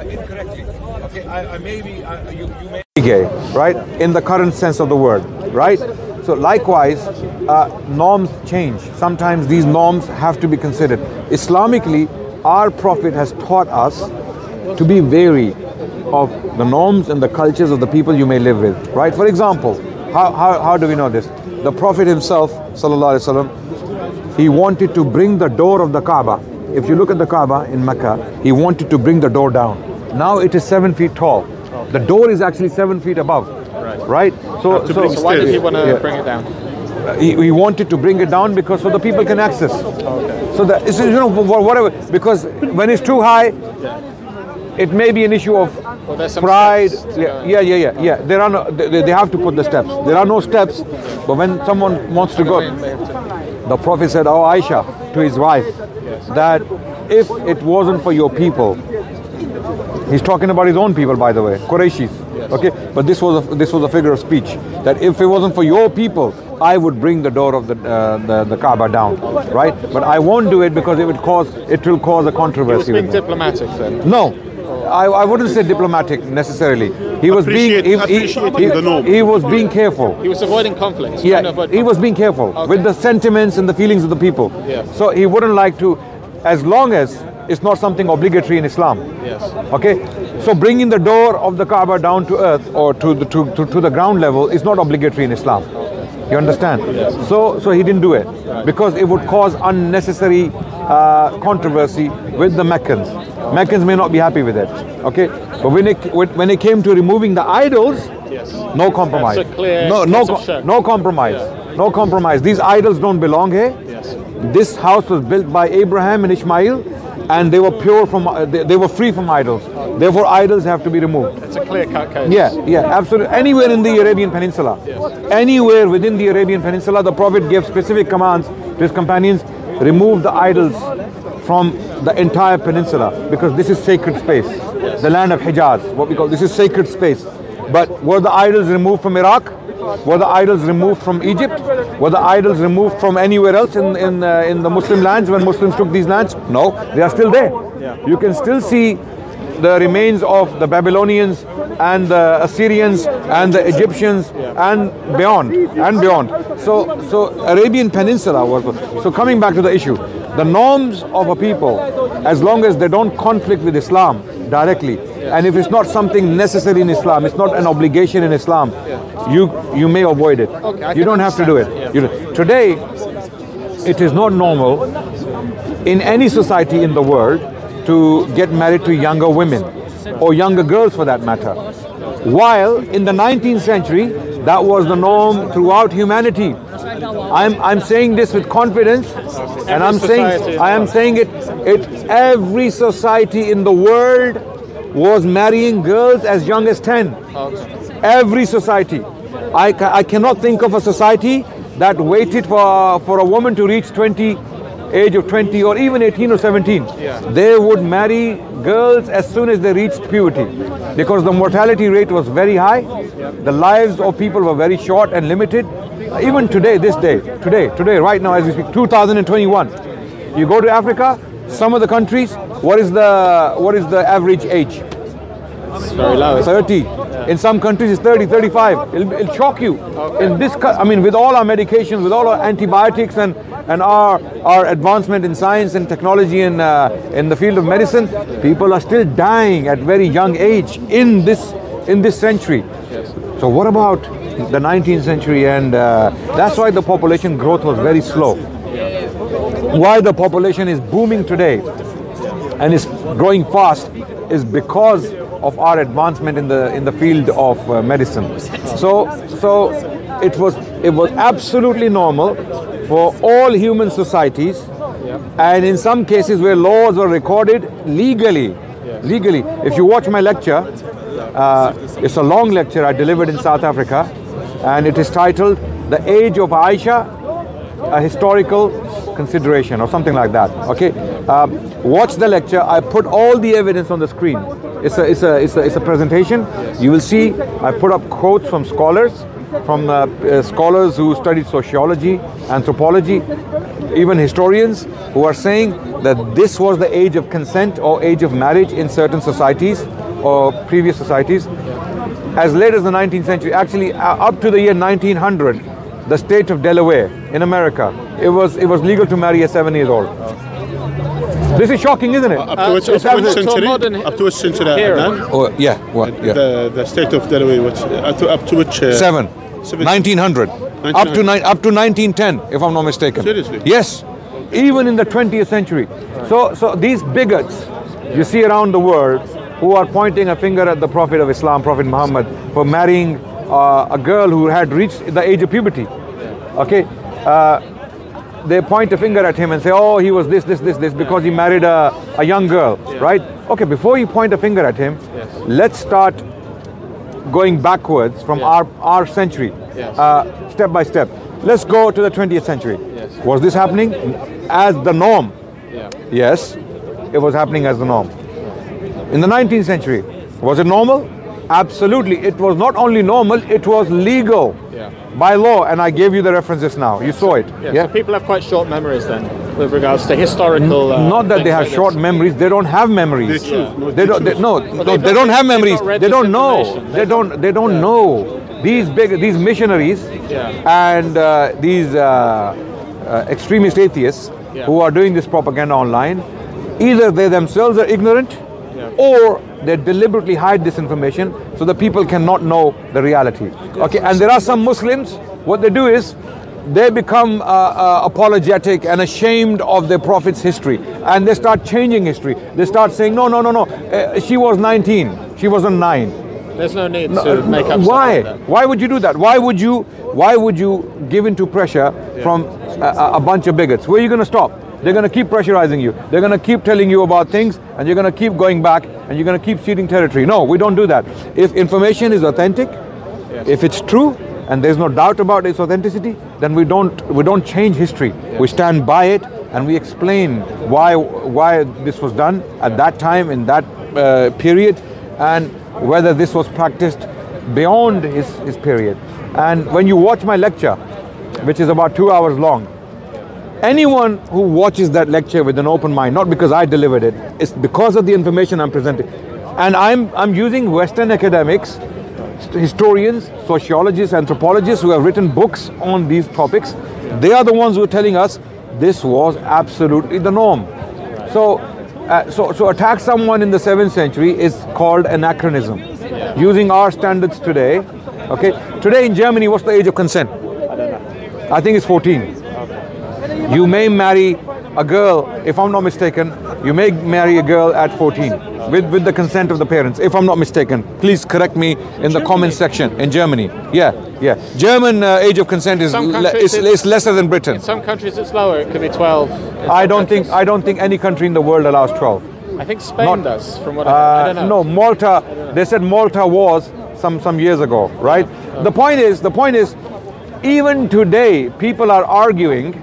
incorrectly. Okay, I maybe you may be gay, right? In the current sense of the word, right? So likewise, norms change. Sometimes these norms have to be considered. Islamically, our Prophet has taught us to be wary of the norms and the cultures of the people you may live with, right? For example, how do we know this? The Prophet himself, Sallallahu Alaihi Wasallam, he wanted to bring the door of the Kaaba. If you look at the Kaaba in Mecca, he wanted to bring the door down. Now it is 7 feet tall. The door is actually 7 feet above, right? So why did he want to bring it down? He wanted to bring it down because so the people can access. Okay. So that is, you know, whatever, because when it's too high, it may be an issue of pride. Yeah. There are no, they have to put the steps. There are no steps, but when someone wants to go, the Prophet said, "Oh Aisha," to his wife, that if it wasn't for your people, he's talking about his own people, by the way, Qurayshis. Okay, but this was a figure of speech, that if it wasn't for your people, I would bring the door of the Kaaba down, right? But I won't do it because it will cause a controversy. He was being diplomatic then? No. I wouldn't say diplomatic necessarily. He was he was being careful. He was avoiding conflict. Yeah, he was being careful with the sentiments and the feelings of the people. Yeah. So he wouldn't like to, as long as it's not something obligatory in Islam. Yes. Okay. So bringing the door of the Kaaba down to earth or to the ground level is not obligatory in Islam. You understand? Yes. So he didn't do it because it would cause unnecessary controversy with the Meccans. Meccans may not be happy with it. Okay, but when it came to removing the idols, no compromise. No compromise. Yeah. No compromise. These idols don't belong here. Yes. This house was built by Abraham and Ishmael, and they were pure from they were free from idols. Therefore, idols have to be removed. It's a clear-cut case. Yeah, absolutely. Anywhere in the Arabian Peninsula, anywhere within the Arabian Peninsula, the Prophet gave specific commands to his companions: remove the idols from the entire peninsula, because this is sacred space. The land of Hijaz, what we call, this is sacred space. But were the idols removed from Iraq? Were the idols removed from Egypt? Were the idols removed from anywhere else in the Muslim lands when Muslims took these lands? No, they are still there. Yeah. You can still see the remains of the Babylonians and the Assyrians and the Egyptians and beyond. So Arabian Peninsula was. So coming back to the issue, the norms of a people, as long as they don't conflict with Islam directly, and if it's not something necessary in Islam, it's not an obligation in Islam, you may avoid it. Okay, you don't have to do it. Today, it is not normal in any society in the world to get married to younger women or younger girls for that matter. While in the 19th century, that was the norm throughout humanity. I'm saying this with confidence, and I am saying it. Every society in the world was marrying girls as young as 10. Every society. I cannot think of a society that waited for a woman to reach age of 20 or even 18 or 17. They would marry girls as soon as they reached puberty, because the mortality rate was very high. The lives of people were very short and limited. Even today, today, right now as we speak, 2021, you go to Africa, some of the countries, what is the average age? It's very low. 30. In some countries it's 30, 35. It'll shock you. In this, I mean, with all our medications, with all our antibiotics and our advancement in science and technology and in the field of medicine, people are still dying at very young age in this century. So what about the 19th century? And that's why the population growth was very slow. Why the population is booming today and is growing fast is because of our advancement in the field of medicine. So it was absolutely normal for all human societies, and in some cases where laws were recorded legally. If you watch my lecture, it's a long lecture I delivered in South Africa, and it is titled "The Age of Aisha, a Historical Consideration" or something like that. Okay, watch the lecture. I put all the evidence on the screen. It's a presentation. You will see I put up quotes from scholars, who studied sociology, anthropology. even historians who are saying that this was the age of consent or age of marriage in certain societies or previous societies. As late as the 19th century, actually up to the year 1900, the state of Delaware in America, it was legal to marry at 7 years old. This is shocking, isn't it? Up to which century? Up to which century? Oh, yeah, what? Yeah. The state of Delaware, which, up to which? 1900. Up to 1910, if I'm not mistaken. Seriously? Yes, even in the 20th century. So these bigots you see around the world who are pointing a finger at the Prophet of Islam, Prophet Muhammad, for marrying a girl who had reached the age of puberty. Okay, they point a finger at him and say, oh, he was this, because he married a young girl, right? Okay, before you point a finger at him, let's start going backwards from our century, step by step. Let's go to the 20th century. Was this happening as the norm? Yes, it was happening as the norm. In the 19th century, was it normal? Absolutely. It was not only normal, it was legal by law, and I gave you the references now. You saw it. So people have quite short memories then with regards to historical not that they have short memories, they don't have memories. They don't have memories. They don't know. They don't know. These missionaries and these extremist atheists who are doing this propaganda online, either they themselves are ignorant or they deliberately hide this information so that people cannot know the reality. Okay, and there are some Muslims, what they do is they become apologetic and ashamed of their Prophet's history, and they start changing history. They start saying, no, she was 19, she wasn't 9. There's no need to make up. Why? Like that. Why would you do that? Why would you give into pressure from a bunch of bigots? Where are you going to stop? They're going to keep pressurizing you. They're going to keep telling you about things, and you're going to keep going back, and you're going to keep ceding territory. No, we don't do that. If information is authentic, if it's true, and there's no doubt about its authenticity, then we don't change history. We stand by it, and we explain why this was done at that time in that period, and whether this was practiced beyond his period. And when you watch my lecture, which is about 2 hours long, anyone who watches that lecture with an open mind, not because I delivered it, it's because of the information I'm presenting. And I'm using Western academics, historians, sociologists, anthropologists who have written books on these topics. They are the ones who are telling us this was absolutely the norm. So attack someone in the 7th century is called anachronism. Using our standards today, okay? Today in Germany, what's the age of consent? I don't know. I think it's 14. You may marry a girl, if I'm not mistaken, you may marry a girl at 14 with the consent of the parents, if I'm not mistaken. Please correct me in the comments section. In Germany. Yeah. German age of consent is lesser than Britain. In some countries it's lower, it could be 12. I don't think any country in the world allows 12. I think Spain does, from what I don't know. No, Malta, they said Malta was some years ago, right? The point is, even today, people are arguing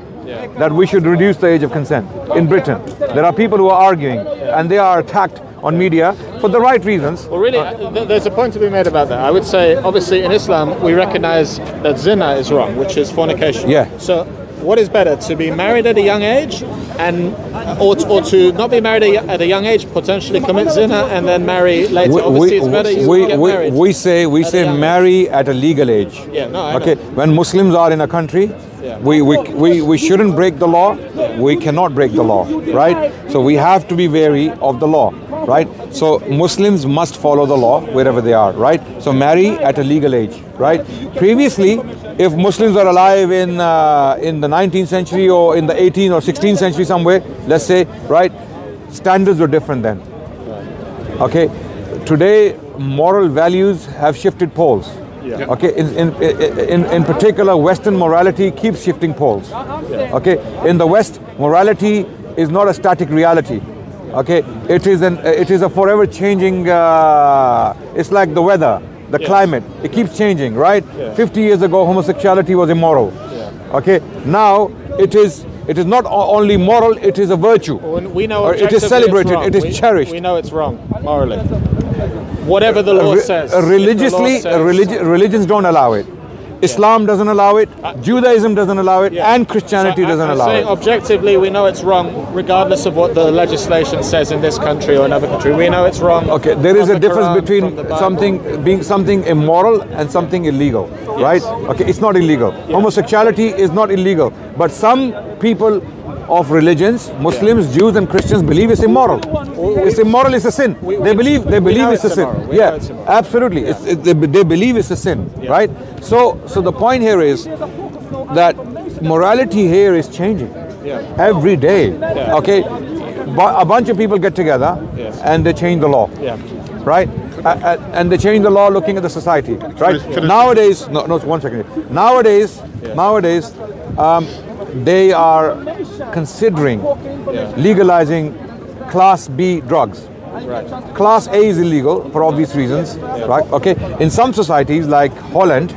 that we should reduce the age of consent in Britain. There are people who are arguing, and they are attacked on media for the right reasons. Well, really, there's a point to be made about that. I would say, obviously, in Islam, we recognize that zina is wrong, which is fornication. Yeah. So, what is better, to be married at a young age, or to not be married at a young age, potentially commit zina, and then marry later? Obviously, it's better you get married. We say marry at a legal age. Yeah, no, I know. Okay, when Muslims are in a country, we shouldn't break the law. We cannot break the law, right? So we have to be wary of the law, right? So Muslims must follow the law wherever they are, right? So marry at a legal age, right? Previously, if Muslims are alive in the 19th century or in the 18th or 16th century somewhere, let's say, right, standards were different then. Okay, today moral values have shifted poles. Okay, in particular, Western morality keeps shifting poles. Okay, in the West, morality is not a static reality. Okay, it is a forever changing. It's like the weather, the climate. It keeps changing, right? 50 years ago, homosexuality was immoral. Okay, now it is not only moral; it is a virtue. We know it is celebrated. It is cherished. We know it's wrong morally. Whatever the law says. Religiously, religions don't allow it. Islam doesn't allow it, Judaism doesn't allow it, and Christianity doesn't allow it. Objectively, we know it's wrong, regardless of what the legislation says in this country or another country. We know it's wrong. Okay, there is a difference between something immoral and something illegal, right? Okay, it's not illegal. Homosexuality is not illegal, but some people of religions, Muslims, Jews, and Christians believe it's immoral. It's immoral. It's a sin. They believe it's a sin. Yeah, absolutely. They believe it's a sin, right? So the point here is that morality here is changing every day. Okay, a bunch of people get together and they change the law, right? And they change the law looking at the society, right? Nowadays, no, 1 second. Nowadays, they are considering legalizing Class B drugs. Class A is illegal for obvious reasons, right? Okay. In some societies like Holland,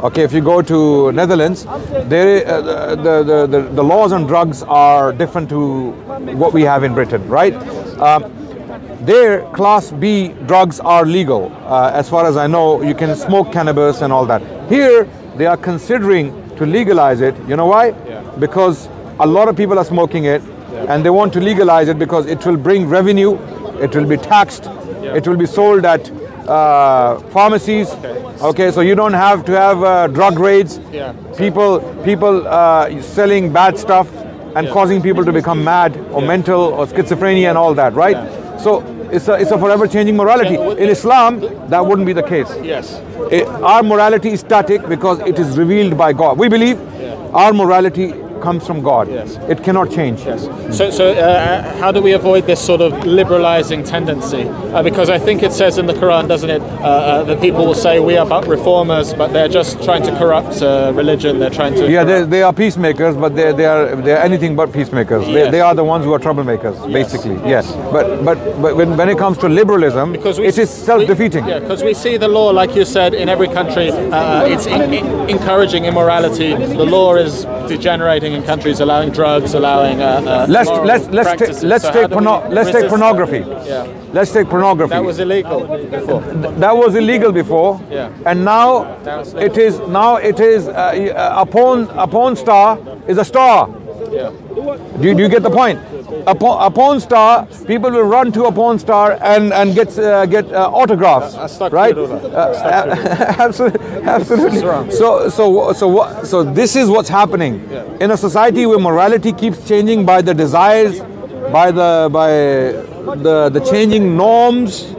okay, if you go to Netherlands, the laws on drugs are different to what we have in Britain, right? There, Class B drugs are legal. As far as I know, you can smoke cannabis and all that. Here, they are considering to legalize it. You know why? Because a lot of people are smoking it, and they want to legalize it because it will bring revenue, it will be taxed, it will be sold at pharmacies. Okay, so you don't have to have drug raids, people selling bad stuff and causing people to become mad or mental or schizophrenia and all that, right? So it's a forever changing morality. In Islam, that wouldn't be the case. Our morality is static because it is revealed by God. We believe our morality comes from God. It cannot change. So how do we avoid this sort of liberalizing tendency? Because I think it says in the Quran, doesn't it, that people will say we are but reformers, but they're just trying to corrupt religion. They're trying to. Yeah, they are peacemakers, but they are anything but peacemakers. They are the ones who are troublemakers, basically. Yes, but when it comes to liberalism, it is self-defeating. Yeah, because we see the law, like you said, in every country. It's encouraging immorality. The law is degenerating in countries, allowing drugs, allowing let's take pornography. Let's take pornography. That was illegal before. That was illegal before, and now it is a porn star is a star. Do you get the point? A porn star, people will run to a porn star and get autographs, right? Absolutely. So this is what's happening in a society where morality keeps changing by the desires, by the changing norms.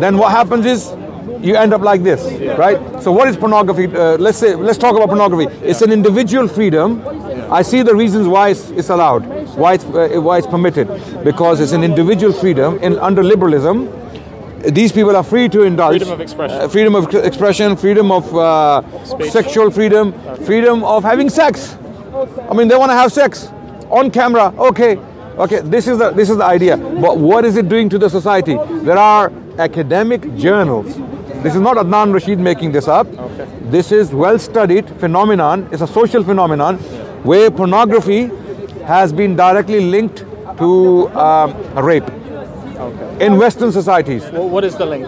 Then what happens is you end up like this, right? So what is pornography? Let's talk about pornography. It's an individual freedom. I see the reasons why it's allowed, why it's permitted, because it's an individual freedom. Under liberalism, these people are free to indulge. Freedom of expression, freedom of sexual freedom, freedom of having sex. I mean, they want to have sex on camera. Okay, this is the idea. But what is it doing to the society? There are academic journals. This is not Adnan Rashid making this up. This is well-studied phenomenon. It's a social phenomenon where pornography has been directly linked to rape in Western societies. Well, what is the link?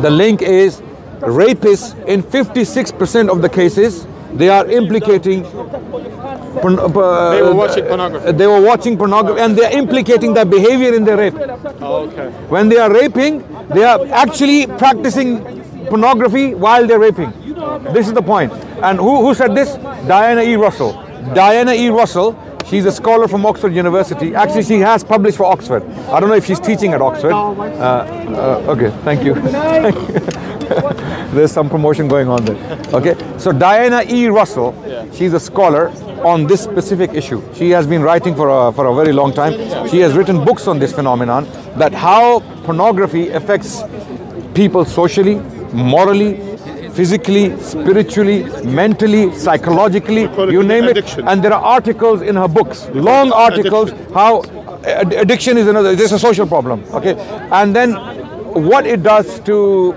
The link is rapists in 56% of the cases, they are implicating they were watching pornography. They were watching pornography and they are implicating their behavior in their rape. When they are raping, they are actually practicing pornography while they're raping. This is the point. And who said this? Diana E. Russell. Diana E. Russell, she's a scholar from Oxford University. Actually, she has published for Oxford. I don't know if she's teaching at Oxford. Okay, thank you. There's some promotion going on there. Okay, so Diana E. Russell, she's a scholar on this specific issue. She has been writing for a very long time. She has written books on this phenomenon, that how pornography affects people socially, morally, physically, spiritually, mentally, psychologically, you name it. And there are articles in her books, long articles, how addiction is a social problem, okay? And then what it does to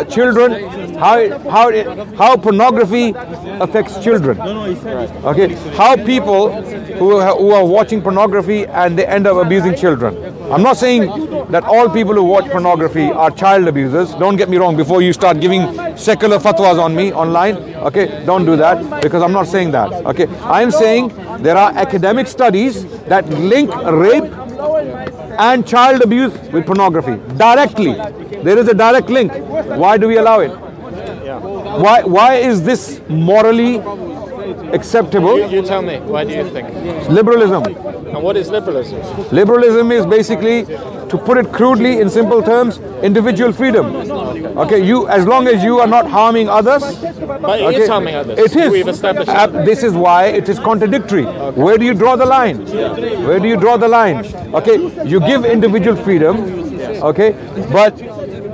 children, how pornography affects children. Okay, how people who are watching pornography and they end up abusing children. I'm not saying that all people who watch pornography are child abusers. Don't get me wrong. Before you start giving secular fatwas on me online, okay, don't do that, because I'm not saying that. Okay, I'm saying there are academic studies that link rape and child abuse with pornography directly. There is a direct link. Why do we allow it? Why is this morally acceptable? You tell me. Why do you think? Liberalism. And what is liberalism? Liberalism is basically, to put it crudely in simple terms, individual freedom. Okay, as long as you are not harming others. But it is harming others. It is. We've established this is why it is contradictory. Okay. Where do you draw the line? Where do you draw the line? Okay, you give individual freedom. Okay, but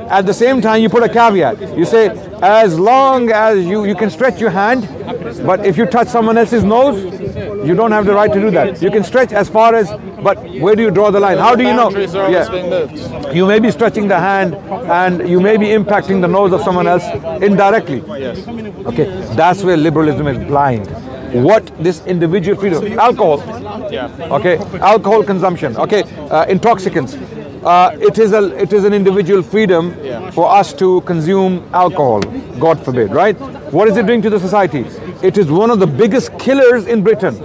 at the same time you put a caveat. You say, as long as you can stretch your hand, but if you touch someone else's nose, you don't have the right to do that. You can stretch as far as, but where do you draw the line? How do you know? You may be stretching the hand and you may be impacting the nose of someone else indirectly. Yes. Okay, that's where liberalism is blind. What this individual freedom, alcohol, okay, alcohol consumption, okay, intoxicants. It is an individual freedom for us to consume alcohol, God forbid, right? What is it doing to the society? It is one of the biggest killers in Britain.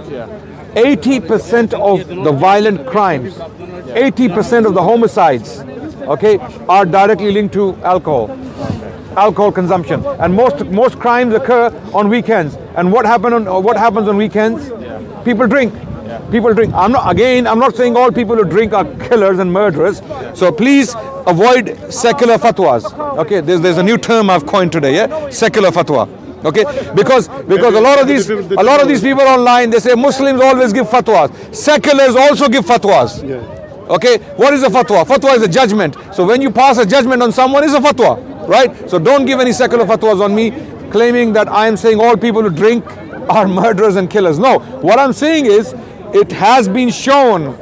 80% of the violent crimes, 80% of the homicides, okay, are directly linked to alcohol consumption. And most crimes occur on weekends. And what happens on weekends? People drink. People drink. I'm not saying all people who drink are killers and murderers. So please avoid secular fatwas. Okay, there's a new term I've coined today. Yeah, secular fatwa. Okay, because a lot of these people online, they say Muslims always give fatwas. Seculars also give fatwas. Okay, what is a fatwa? Fatwa is a judgment. So when you pass a judgment on someone, is a fatwa, right? So don't give any secular fatwas on me, claiming that I am saying all people who drink are murderers and killers. No, what I'm saying is, it has been shown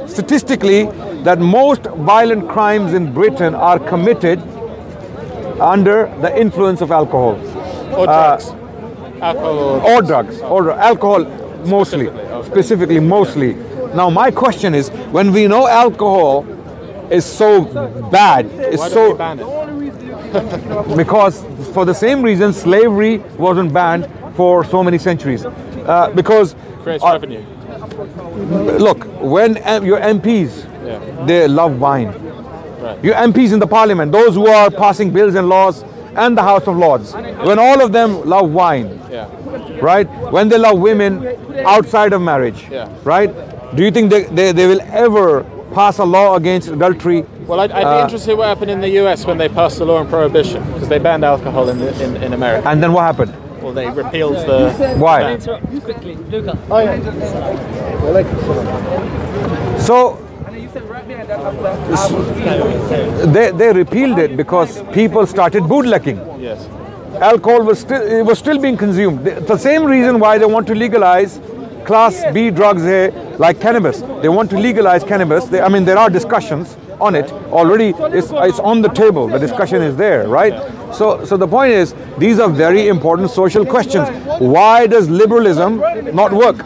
statistically that most violent crimes in Britain are committed under the influence of alcohol. Or drugs. Alcohol or drugs. Or alcohol mostly. Specifically, mostly. Now my question is, when we know alcohol is so bad, why don't we ban it? Because for the same reason slavery wasn't banned for so many centuries. Because creates revenue. Look, when your MPs, they love wine. Right. Your MPs in the parliament, those who are passing bills and laws, and the House of Lords, when all of them love wine, right? When they love women outside of marriage, right? Do you think they will ever pass a law against adultery? Well, I'd be interested what happened in the US when they passed the law on prohibition, because they banned alcohol in America. And then what happened? Well, they repealed the... Why? Quickly, Luca. Oh, yeah. So, they repealed it because people started bootlicking. Yes. Alcohol was still being consumed. The same reason why they want to legalize Class B drugs here, like cannabis. They want to legalize cannabis. There are discussions on it already. It's on the table. The discussion is there, right? So the point is, these are very important social questions. Why does liberalism not work?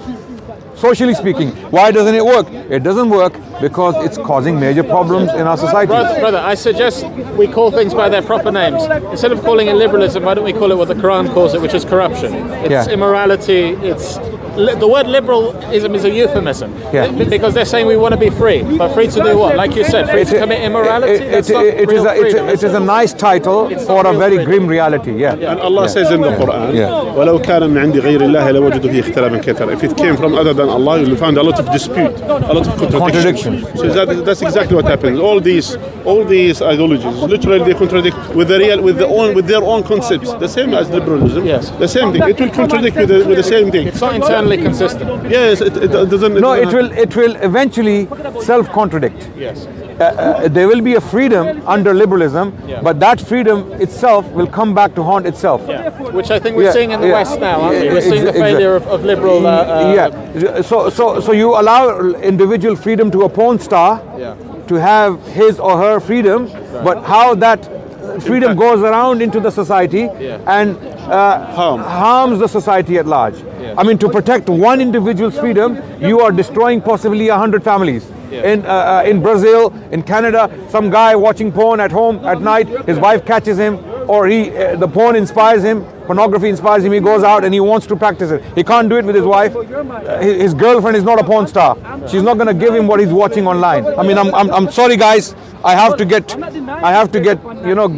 Socially speaking, why doesn't it work? It doesn't work because it's causing major problems in our society. Brother, I suggest we call things by their proper names. Instead of calling it liberalism, why don't we call it what the Quran calls it, which is corruption? It's immorality. The word liberalism is a euphemism, because they're saying we want to be free, but free to do what? Like you said, free to commit immorality. It is a nice title for a very grim reality. And Allah says in the Quran, وَلَوْ كَانَ مِنْ عِنْدِ غَيْرِ اللَّهِ لَوَجَدُوا فِيهِ اخْتِلَافًا كَثِيرًا. If it came from other than Allah, you'll find a lot of dispute, a lot of contradiction. So that's exactly what happens. All these ideologies, literally they contradict with their own concepts. The same as liberalism. Yes. The same thing. It will contradict with the same thing. It's not internally consistent. Yes, it doesn't. No, it will eventually self-contradict. Yes. There will be a freedom under liberalism, but that freedom itself will come back to haunt itself. Which I think we're seeing in the West now, aren't we? We're seeing the failure of liberal... So you allow individual freedom to a porn star to have his or her freedom, but how that freedom goes around into the society and harms the society at large. I mean, to protect one individual's freedom, you are destroying possibly 100 families. In Brazil, in Canada, some guy watching porn at home at night, his wife catches him, or the porn inspires him, pornography inspires him, he goes out and he wants to practice it. He can't do it with his wife. His girlfriend is not a porn star. She's not going to give him what he's watching online. I mean, I'm sorry guys, I have to get, you know,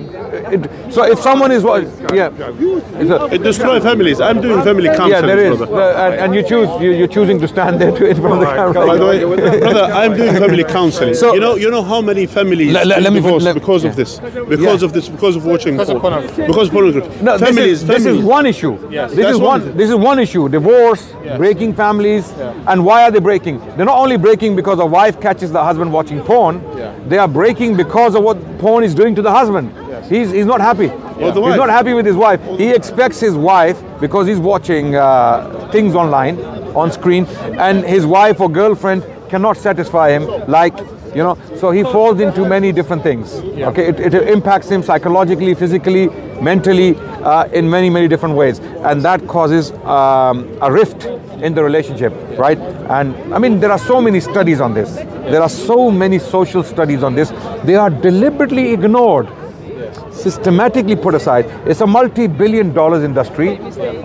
so if someone is, it destroys families. I'm doing family counseling. Yeah, there is, and you're choosing to stand there in front of the camera. By the way, brother, I'm doing family counseling. So you know how many families divorced because of this, because of watching porn, because of pornography. No, this is one issue. Yes. This is one issue. Divorce, breaking families, and why are they breaking? They're not only breaking because a wife catches the husband watching porn. They are breaking because of what porn is doing to the husband. He's not happy. He's not happy with his wife. He expects his wife, because he's watching things online, on screen, and his wife or girlfriend cannot satisfy him, like, you know, so he falls into many different things. Okay, it impacts him psychologically, physically, mentally, in many different ways, and that causes a rift in the relationship, right? And I mean, there are so many studies on this. There are so many social studies on this. They are deliberately ignored, systematically put aside. It's a multi-billion-dollar industry.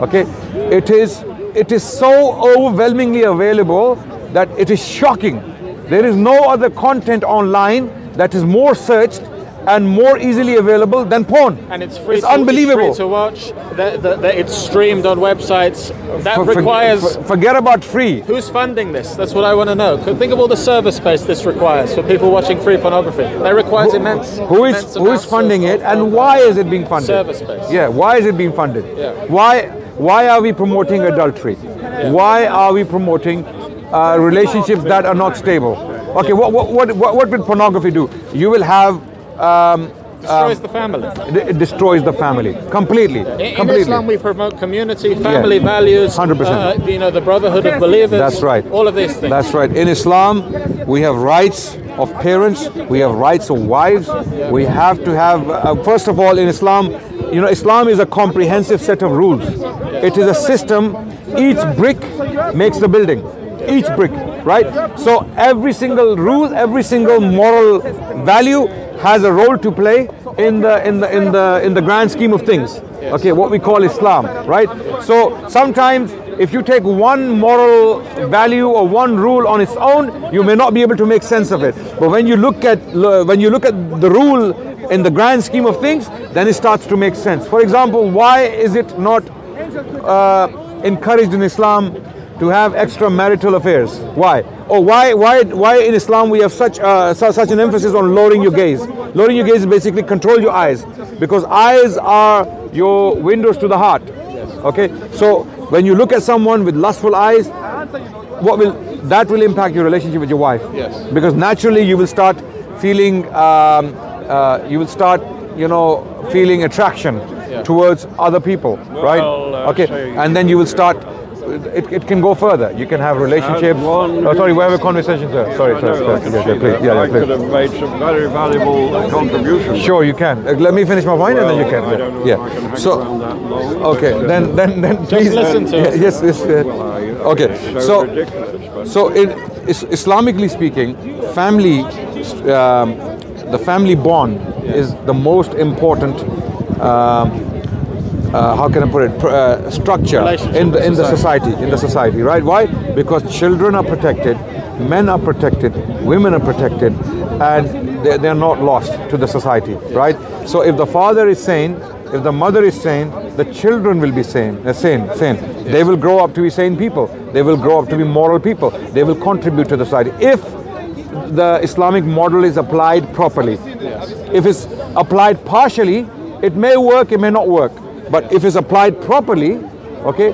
Okay, it is so overwhelmingly available that it is shocking. There is no other content online that is more searched and more easily available than porn. And it's free. It's unbelievable. It's free to watch. It's streamed on websites. That requires. Forget about free. Who's funding this? That's what I want to know. Think of all the server space this requires for people watching free pornography. That requires immense. Who is funding it, and why is it being funded? Server space. Yeah. Why is it being funded? Yeah. Why are we promoting adultery? Yeah. Why are we promoting relationships that are not stable? Okay. What will pornography do? You will have. Destroys the family. It destroys the family completely. In Islam, we promote community, family values. 100%. You know, the brotherhood of believers. That's right. All of these things. That's right. In Islam, we have rights of parents. We have rights of wives. We have to have. First of all, in Islam, you know, Islam is a comprehensive set of rules. It is a system. Each brick makes the building. Each brick, right? So every single rule, every single moral value has a role to play in the grand scheme of things. Okay, what we call Islam, right? So sometimes if you take one moral value or one rule on its own, you may not be able to make sense of it. But when you look at the rule in the grand scheme of things, then it starts to make sense. For example, why is it not encouraged in Islam to have extramarital affairs? Why? Or why in Islam we have such an emphasis on lowering your gaze? Lowering your gaze is basically control your eyes, because eyes are your windows to the heart. Okay, so when you look at someone with lustful eyes, that will impact your relationship with your wife. Yes. Because naturally you will start feeling feeling attraction towards other people, right? Okay, and then you will start. It can go further. You can have relationships. Oh, sorry, we have a conversation, sir. Sorry. Please. I could have made some very valuable contributions. Sure, you can. Let me finish my point, and then you can. I don't know if I can hang around that long. Okay, then please listen to it. Yes. Okay, so Islamically speaking, family, the family bond is the most important. How can I put it? Structure in the society, right? Why? Because children are protected, men are protected, women are protected, and they're not lost to the society, right? So if the father is sane, if the mother is sane, the children will be sane. They will grow up to be sane people. They will grow up to be moral people. They will contribute to the society if the Islamic model is applied properly. If it's applied partially, it may work, it may not work. But if it's applied properly, okay,